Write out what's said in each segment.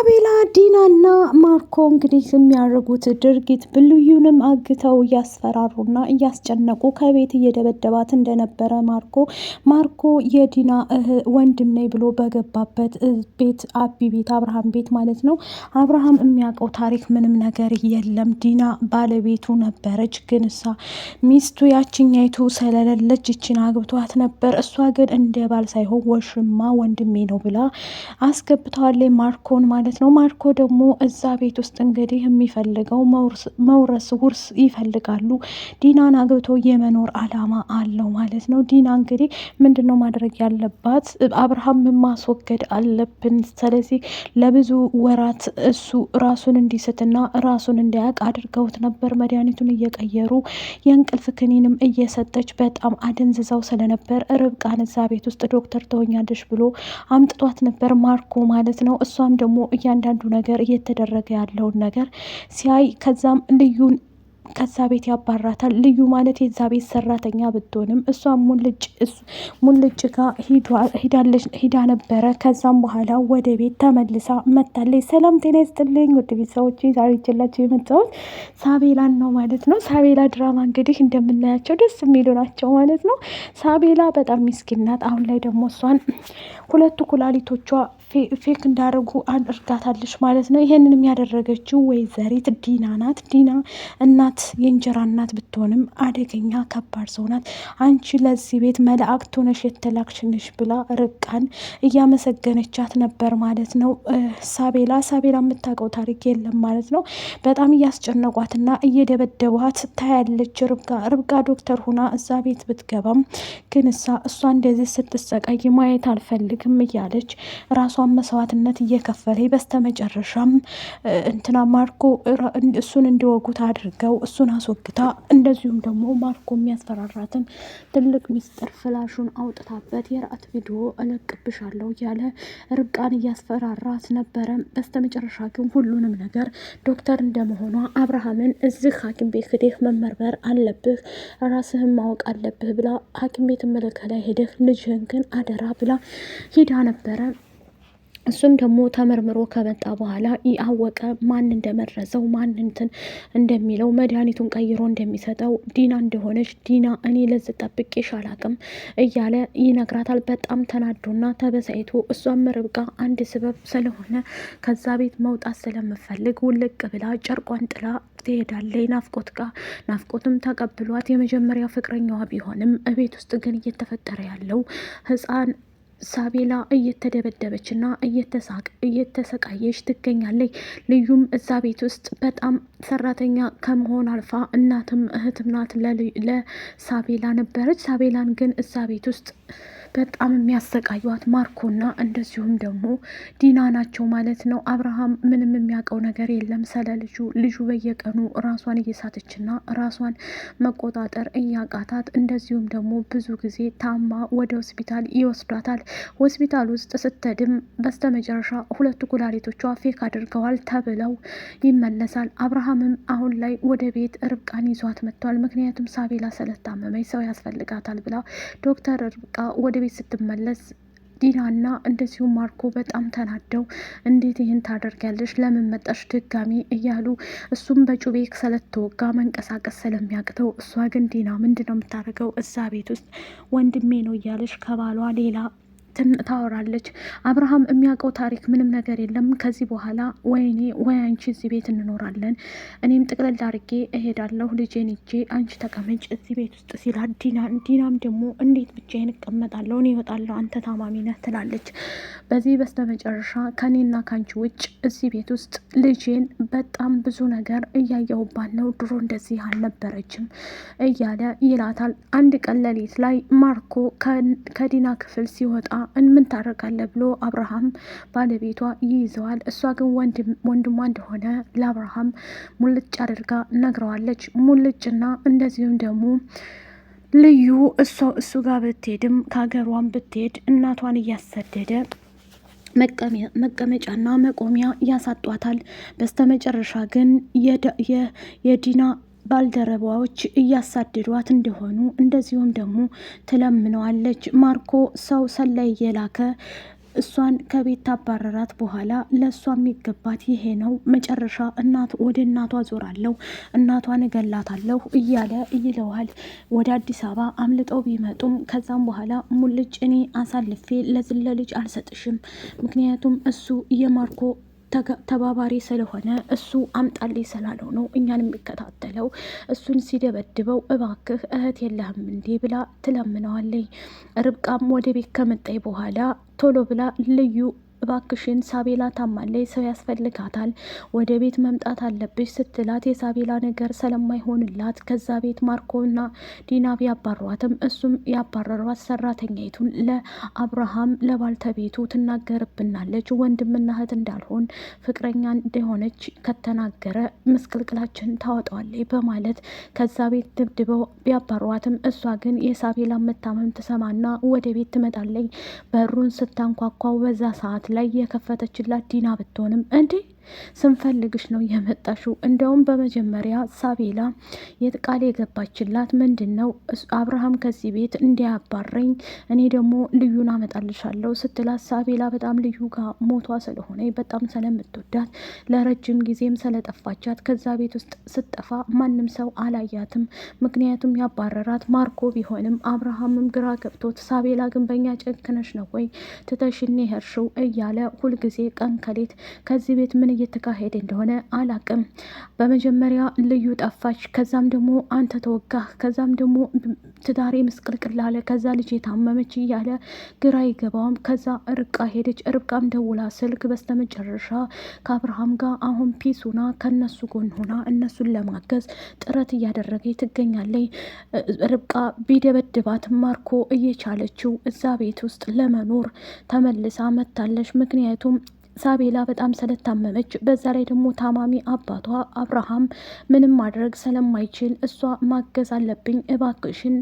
ሳቤላ ዲናና ማርኮ እንግዲህ የሚያደርጉት ድርጊት ብልዩንም አግተው እያስፈራሩና እያስጨነቁ ከቤት እየደበደባት እንደነበረ ማርኮ የዲና ወንድም ነኝ ብሎ በገባበት ቤት ቤት አብርሃም ቤት ማለት ነው። አብርሃም የሚያውቀው ታሪክ ምንም ነገር የለም። ዲና ባለቤቱ ነበረች፣ ግን እሷ ሚስቱ ያችኛይቱ ስለሌለች ይችን አግብቷት ነበር። እሷ ግን እንደ ባል ሳይሆን ወሽማ ወንድሜ ነው ብላ አስገብተዋለች ማርኮን ማለት ነው። ማርኮ ደግሞ እዛ ቤት ውስጥ እንግዲህ የሚፈልገው መውረስ ውርስ ይፈልጋሉ። ዲናን አግብቶ የመኖር አላማ አለው ማለት ነው። ዲና እንግዲህ ምንድን ነው ማድረግ ያለባት? አብርሃም ማስወገድ አለብን። ስለዚህ ለብዙ ወራት እሱ ራሱን እንዲስትና ራሱን እንዲያውቅ አድርገውት ነበር። መድኃኒቱን እየቀየሩ የእንቅልፍ ክኒንም እየሰጠች በጣም አደንዝዛው ስለነበር ርብቃን እዛ ቤት ውስጥ ዶክተር ትሆኛለሽ ብሎ አምጥቷት ነበር ማርኮ ማለት ነው። እሷም ደግሞ እያንዳንዱ ነገር እየተደረገ ያለውን ነገር ሲያይ ከዛም ልዩን ከዛ ቤት ያባራታል። ልዩ ማለት የዛ ቤት ሰራተኛ ብትሆንም እሷም ሙልጭ ጋር ሂዳ ነበረ። ከዛም በኋላ ወደ ቤት ተመልሳ መታለች። ሰላም ጤና ይስጥልኝ ውድ ቤተሰቦቼ፣ ዛሬ ይዤላችሁ የመጣሁት ሳቤላን ነው ማለት ነው። ሳቤላ ድራማ እንግዲህ እንደምናያቸው ደስ የሚሉ ናቸው ማለት ነው። ሳቤላ በጣም ሚስኪን ናት። አሁን ላይ ደግሞ እሷን ሁለቱ ኩላሊቶቿ ፌክ እንዳደረጉ አድርጋታለች ማለት ነው። ይሄንን የሚያደረገችው ወይዘሪት ዲና ናት። ዲና እናት የእንጀራ እናት ብትሆንም አደገኛ ከባድ ሰው ናት። አንቺ ለዚህ ቤት መላእክት ሆነሽ የተላክሽንሽ ብላ ርብቃን እያመሰገነቻት ነበር ማለት ነው። ሳቤላ የምታውቀው ታሪክ የለም ማለት ነው። በጣም እያስጨነቋትና እየደበደቧት ታያለች። ርብቃ ዶክተር ሁና እዛ ቤት ብትገባም ግን እሷ እንደዚህ ስትሰቃይ ማየት አልፈልግም እያለች ራሷን መስዋዕትነት እየከፈለ በስተመጨረሻም እንትና ማርኮ እሱን እንዲወጉት አድርገው እሱን አስወግታ፣ እንደዚሁም ደግሞ ማርኮ የሚያስፈራራትን ትልቅ ሚስጥር ፍላሹን አውጥታበት የራት ቪዲዮ እለቅብሻለሁ እያለ ርብቃን እያስፈራራት ነበረ። በስተመጨረሻ ግን ሁሉንም ነገር ዶክተር እንደመሆኗ አብርሃምን እዚህ ሐኪም ቤት ሄደህ መመርመር አለብህ፣ ራስህን ማወቅ አለብህ ብላ ሐኪም ቤት መለከላይ ሄደህ ልጅህን ግን አደራ ብላ ሂዳ ነበረ። እሱም ደግሞ ተመርምሮ ከመጣ በኋላ ያወቀ ማን እንደመረዘው ማን እንትን እንደሚለው መድኃኒቱን ቀይሮ እንደሚሰጠው ዲና እንደሆነች፣ ዲና እኔ ለዚህ ጠብቄሽ አላቅም እያለ ይነግራታል። በጣም ተናዶና ተበሳይቶ እሷም ርብቃ አንድ ስበብ ስለሆነ ከዛ ቤት መውጣት ስለምፈልግ ውልቅ ብላ ጨርቋን ጥላ ትሄዳለች። ናፍቆትም ተቀብሏት የመጀመሪያ ፍቅረኛዋ ቢሆንም እቤት ውስጥ ግን እየተፈጠረ ያለው ህፃን ሳቤላ እየተደበደበችና እየተሰቃየች ትገኛለች። ልዩም እዛ ቤት ውስጥ በጣም ሰራተኛ ከመሆን አልፋ እናትም እህትም ናት ለሳቤላ ነበረች። ሳቤላን ግን እዛ ቤት ውስጥ በጣም የሚያሰቃዩት ማርኮና እንደዚሁም ደግሞ ዲና ናቸው ማለት ነው። አብርሃም ምንም የሚያውቀው ነገር የለም ስለ ልጁ በየቀኑ ራሷን እየሳተችና ራሷን መቆጣጠር እያቃታት፣ እንደዚሁም ደግሞ ብዙ ጊዜ ታማ ወደ ሆስፒታል ይወስዷታል። ሆስፒታል ውስጥ ስትድም በስተመጨረሻ ሁለቱ ኩላሊቶቿ ፌክ አድርገዋል ተብለው ይመለሳል። አብርሃምም አሁን ላይ ወደ ቤት ርብቃን ይዟት መጥቷል። ምክንያቱም ሳቤላ ስለታመመኝ ሰው ያስፈልጋታል ብላ ዶክተር ርብቃ ወደ ቤት ስትመለስ ዲናና እንደዚሁም ማርኮ በጣም ተናደው እንዴት ይህን ታደርጊያለሽ? ለምን መጣሽ ድጋሚ? እያሉ እሱም በጩቤ ስለተወጋ መንቀሳቀስ ስለሚያቅተው፣ እሷ ግን ዲና ምንድን ነው የምታደርገው እዛ ቤት ውስጥ ወንድሜ ነው እያለች ከባሏ ሌላ ታወራለች። አብርሃም የሚያውቀው ታሪክ ምንም ነገር የለም። ከዚህ በኋላ ወይኔ ወይ አንቺ እዚህ ቤት እንኖራለን፣ እኔም ጥቅልል አድርጌ እሄዳለሁ፣ ልጄን ይዤ አንቺ ተቀመጭ እዚህ ቤት ውስጥ ሲላት፣ ዲናም ደግሞ እንዴት ብቻዬን እቀመጣለሁ? እኔ እወጣለሁ፣ አንተ ታማሚ ነህ ትላለች። በዚህ በስተመጨረሻ ከኔና ካንቺ ውጭ እዚህ ቤት ውስጥ ልጄን በጣም ብዙ ነገር እያየሁባት ነው፣ ድሮ እንደዚህ አልነበረችም እያለ ይላታል። አንድ ቀን ሌሊት ላይ ማርኮ ከዲና ክፍል ሲወጣ ምን ታደርጋለህ ብሎ አብርሃም ባለቤቷ ይይዘዋል። እሷ ግን ወንድሟ እንደሆነ ለአብርሃም ሙልጭ አድርጋ ነግረዋለች። ሙልጭና እንደዚሁም ደግሞ ልዩ እሱ ጋር ብትሄድም ከሀገሯን ብትሄድ እናቷን እያሰደደ መቀመጫና መቆሚያ ያሳጧታል። በስተመጨረሻ ግን የዲና ባልደረባዎች እያሳደዷት እንደሆኑ እንደዚሁም ደግሞ ትለምነዋለች። ማርኮ ሰው ሰላይ እየላከ እሷን ከቤት ታባረራት በኋላ ለእሷ የሚገባት ይሄ ነው መጨረሻ ወደ እናቷ ዞራለሁ፣ እናቷን እገላታለሁ እያለ ይለዋል። ወደ አዲስ አበባ አምልጠው ቢመጡም ከዛም በኋላ ሙልጭ እኔ አሳልፌ ለዝለ ልጅ አልሰጥሽም፣ ምክንያቱም እሱ የማርኮ ተባባሪ ስለሆነ እሱ አምጣልኝ ስላለው ነው እኛን የሚከታተለው። እሱን ሲደበድበው እባክህ እህት የለህም እንዴ ብላ ትለምነዋለይ። ርብቃም ወደ ቤት ከመጣይ በኋላ ቶሎ ብላ ልዩ እባክሽን ሳቤላ ታማለች፣ ሰው ያስፈልጋታል፣ ወደ ቤት መምጣት አለብሽ ስትላት የሳቤላ ነገር ስለማይሆንላት ከዛ ቤት ማርኮና ዲና ቢያባሯትም እሱም ያባረሯት ሰራተኛይቱን ለአብርሃም ለባልተቤቱ ትናገርብናለች፣ ወንድምና እህት እንዳልሆን ፍቅረኛ እንደሆነች ከተናገረ ምስቅልቅላችን ታወጣዋለች በማለት ከዛ ቤት ድብድበው ቢያባሯትም እሷ ግን የሳቤላ መታመም ትሰማና ወደ ቤት ትመጣለች። በሩን ስታንኳኳው በዛ ሰዓት ላይ የከፈተችላት ዲና ብትሆንም እንዴ ስንፈልግሽ ነው የመጣሽው? እንደውም በመጀመሪያ ሳቤላ ቃል የገባችላት ምንድን ነው አብርሃም ከዚህ ቤት እንዲያባረኝ እኔ ደግሞ ልዩን አመጣልሻለሁ ስትላት፣ ሳቤላ በጣም ልዩ ጋር ሞቷ ስለሆነ በጣም ስለምትወዳት ለረጅም ጊዜም ስለጠፋቻት ከዛ ቤት ውስጥ ስትጠፋ ማንም ሰው አላያትም። ምክንያቱም ያባረራት ማርኮ ቢሆንም አብርሃምም ግራ ገብቶት ሳቤላ ግን በኛ ጨክነሽ ነው ወይ ትተሽኔ ሄርሽው እያለ ሁልጊዜ ቀን ከሌት ከዚህ ቤት ምን እየተካሄደ እንደሆነ አላቅም። በመጀመሪያ ልዩ ጠፋች፣ ከዛም ደግሞ አንተ ተወጋህ፣ ከዛም ደግሞ ትዳሬ ምስቅልቅል አለ፣ ከዛ ልጅ የታመመች እያለ ግራ ይገባውም። ከዛ ርብቃ ሄደች። ርብቃም ደውላ ስልክ በስተመጨረሻ ከአብርሃም ጋር አሁን ፒስ ሆና ከነሱ ጎን ሆና እነሱን ለማገዝ ጥረት እያደረገች ትገኛለች። ርብቃ ቢደበድባት ማርኮ እየቻለችው እዛ ቤት ውስጥ ለመኖር ተመልሳ መታለች። ምክንያቱም ሳቤላ በጣም ስለታመመች፣ በዛ ላይ ደግሞ ታማሚ አባቷ አብርሃም ምንም ማድረግ ስለማይችል እሷ ማገዝ አለብኝ እባክሽን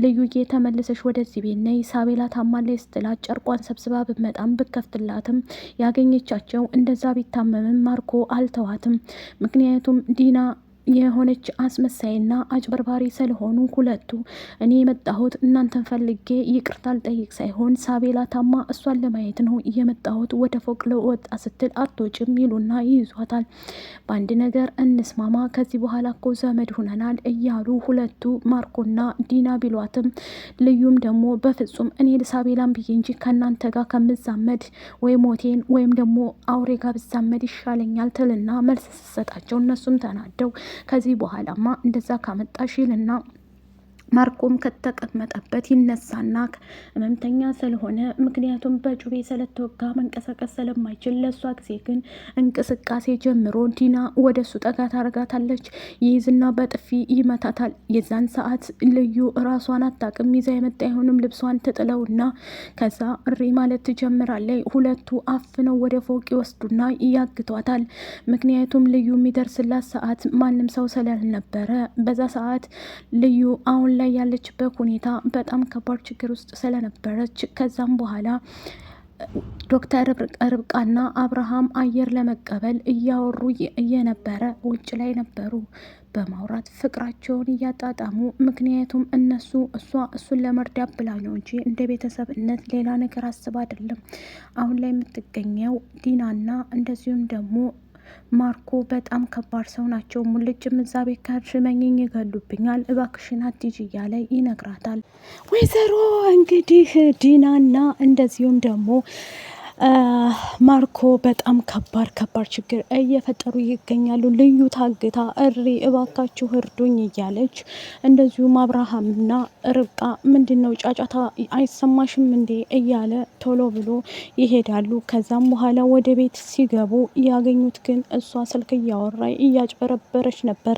ልዩዬ ተመልሰሽ ወደዚህ ቤት ነይ፣ ሳቤላ ታማለች ስትላት ጨርቋን ሰብስባ ብመጣም ብከፍትላትም ያገኘቻቸው እንደዛ ቢታመምም ማርኮ አልተዋትም። ምክንያቱም ዲና የሆነች አስመሳይና አጭበርባሪ ስለሆኑ ሁለቱ እኔ የመጣሁት እናንተን ፈልጌ ይቅርታ ልጠይቅ ሳይሆን ሳቤላ ታማ እሷን ለማየት ነው የመጣሁት፣ ወደ ፎቅ ለወጣ ስትል አትወጭም ይሉና ይይዟታል። በአንድ ነገር እንስማማ፣ ከዚህ በኋላ እኮ ዘመድ ሁነናል እያሉ ሁለቱ ማርኮና ዲና ቢሏትም ልዩም ደግሞ በፍጹም እኔ ሳቤላን ብዬ እንጂ ከእናንተ ጋር ከምዛመድ ወይ ሞቴን ወይም ደግሞ አውሬ ጋር ብዛመድ ይሻለኛል ትልና መልስ ስትሰጣቸው እነሱም ተናደው ከዚህ በኋላማ እንደዛ ካመጣሽ ይልና ማርኮም ከተቀመጠበት ይነሳና ህመምተኛ ስለሆነ ምክንያቱም በጩቤ ስለተወጋ መንቀሳቀስ ስለማይችል ለሷ ጊዜ ግን እንቅስቃሴ ጀምሮ ዲና ወደሱ ጠጋ ታረጋታለች። ይይዝና በጥፊ ይመታታል። የዛን ሰዓት ልዩ ራሷን አታቅም። ይዛ የመጣ አይሆንም ልብሷን ትጥለውና ከዛ እሪ ማለት ትጀምራለች። ሁለቱ አፍነው ወደ ፎቅ ይወስዱና ያግቷታል። ምክንያቱም ልዩ የሚደርስላት ሰዓት ማንም ሰው ስላልነበረ በዛ ሰዓት ልዩ አሁን ላይ ያለችበት ሁኔታ በጣም ከባድ ችግር ውስጥ ስለነበረች ከዛም በኋላ ዶክተር ርብቃና አብርሃም አየር ለመቀበል እያወሩ እየነበረ ውጭ ላይ ነበሩ በማውራት ፍቅራቸውን እያጣጣሙ። ምክንያቱም እሱን ለመርዳት ብላ ነው እንጂ እንደ ቤተሰብነት ሌላ ነገር አስብ አይደለም። አሁን ላይ የምትገኘው ዲናና እንደዚሁም ደግሞ ማርኮ በጣም ከባድ ሰው ናቸው። ሙልጭ ምዛቤ ካርሽመኝኝ ይገሉብኛል፣ እባክሽን አትሂጂ እያለ ይነግራታል። ወይዘሮ እንግዲህ ዲናና እንደዚሁም ደግሞ ማርኮ በጣም ከባድ ችግር እየፈጠሩ ይገኛሉ። ልዩ ታግታ እሪ እባካችሁ እርዱኝ እያለች እንደዚሁም አብርሃምና ርብቃ ምንድን ነው ጫጫታ አይሰማሽም እንዴ እያለ ቶሎ ብሎ ይሄዳሉ። ከዛም በኋላ ወደ ቤት ሲገቡ ያገኙት ግን እሷ ስልክ እያወራይ እያጭበረበረች ነበር።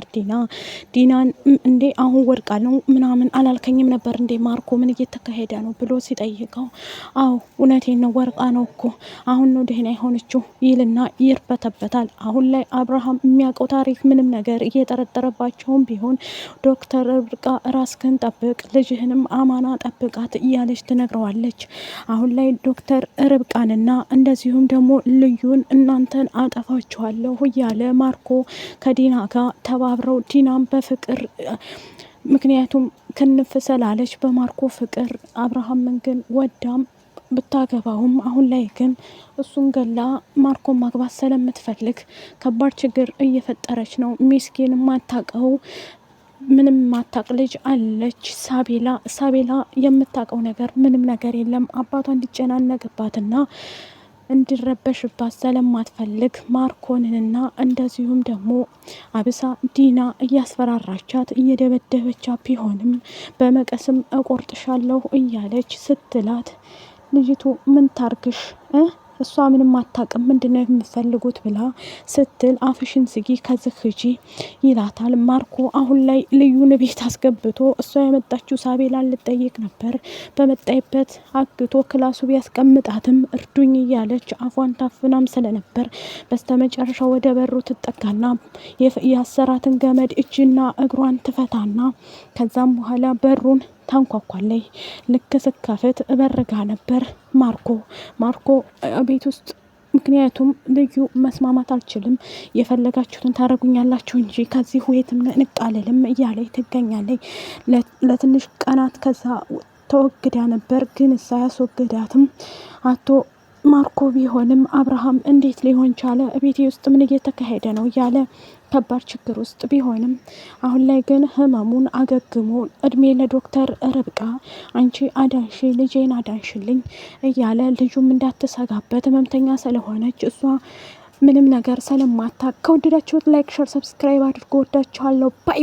ዲናን እንዴ አሁን ወድቃ ነው ምናምን አላልከኝም ነበር እንዴ ማርኮ ምን እየተካሄደ ነው ብሎ ሲጠይቀው አዎ እውነቴን ነው ወርቃ ነው እኮ አሁን ነው ደህና የሆነችው ይልና ይርበተበታል። አሁን ላይ አብርሃም የሚያውቀው ታሪክ ምንም ነገር እየጠረጠረባቸውም ቢሆን ዶክተር ርብቃ ራስክን ጠብቅ፣ ልጅህንም አማና ጠብቃት እያለች ትነግረዋለች። አሁን ላይ ዶክተር ርብቃንና እንደዚሁም ደግሞ ልዩን እናንተን አጠፋችኋለሁ እያለ ማርኮ ከዲና ጋር ተባብረው ዲናም በፍቅር ምክንያቱም ክንፍ ስላለች በማርኮ ፍቅር አብርሃምን ግን ወዳም ብታገባውም አሁን ላይ ግን እሱን ገላ ማርኮን ማግባት ስለምትፈልግ ከባድ ችግር እየፈጠረች ነው። ሚስኪን ማታቀው ምንም ማታቅ ልጅ አለች ሳቤላ የምታቀው ነገር ምንም ነገር የለም። አባቷ እንዲጨናነቅባትና እንዲረበሽባት ስለማትፈልግ ማርኮንንና እንደዚሁም ደግሞ አብሳ ዲና እያስፈራራቻት እየደበደበቻት ቢሆንም በመቀስም እቆርጥሻለሁ እያለች ስትላት ልጅቱ ምን ታርግሽ እሷ ምንም አታውቅም ምንድነው የምትፈልጉት ብላ ስትል አፍሽን ዝጊ ከዚህ ሂጂ ይላታል። ማርኮ አሁን ላይ ልዩን ቤት አስገብቶ እሷ የመጣችው ሳቤላን ልጠይቅ ነበር በመጣይበት አግቶ ክላሱ ቢያስቀምጣትም እርዱኝ እያለች አፏን ታፍናም ስለነበር በስተመጨረሻ ወደ በሩ ትጠጋና ያሰራትን ገመድ እጅና እግሯን ትፈታና ከዛም በኋላ በሩን ታንኳኳለይ። ልክ ስከፍት በርጋ ነበር ማርኮ ቤት ውስጥ ምክንያቱም ልዩ መስማማት አልችልም የፈለጋችሁትን ታረጉኛላችሁ እንጂ ከዚህ ወይትም ንቃልልም እያለች ትገኛለች። ለትንሽ ቀናት ከዛ ተወግዳ ነበር ግን እሳ ያስወገዳትም አቶ ማርኮ ቢሆንም አብርሃም እንዴት ሊሆን ቻለ ቤቴ ውስጥ ምን እየተካሄደ ነው እያለ ከባድ ችግር ውስጥ ቢሆንም አሁን ላይ ግን ህመሙን አገግሞ እድሜ ለዶክተር ርብቃ አንቺ አዳንሽ ልጄን አዳንሽልኝ እያለ ልጁም እንዳትሰጋበት ህመምተኛ ስለሆነች እሷ ምንም ነገር ስለማታውቅ ከወደዳችሁት ላይክ ሸር ሰብስክራይብ አድርጎ ወዳችኋለሁ ባይ